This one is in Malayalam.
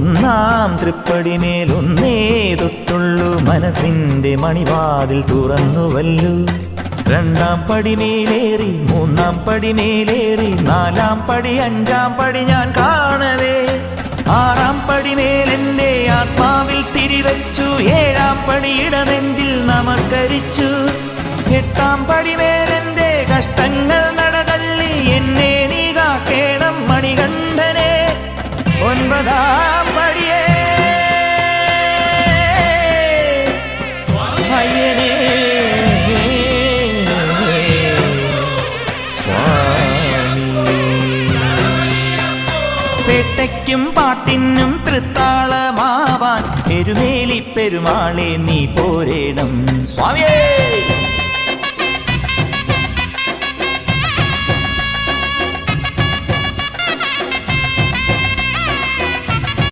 ഒന്നാം തൃപ്പടിമേലൊന്നേ തൊട്ടുള്ളൂ മനസ്സിന്റെ മണിവാതിൽ തുറന്നുവല്ലോ. രണ്ടാം പടിമേലേറി മൂന്നാം പടിമേലേറി നാലാം പടി അഞ്ചാം പടി ഞാൻ കാണവേ. ആറാം പടിമേലെന്റെ ആത്മാവിൽ തിരിവച്ചു. ഏഴാം പടി ഇടനെഞ്ചിൽ നമസ്കരിച്ചു. എട്ടാം പടിമേലെന്റെ കഷ്ടങ്ങൾ നടതള്ളി എന്നെ നീ കാക്കേണം മണികണ്ഠനെ. ഒൻപതാം പടിയേ അയ്യനേ പേട്ടയ്ക്കും പാട്ടിനും തൃത്താളമാവാൻ എരുമേലി പെരുമാളെ നീ പോരേണം സ്വാമിയേ.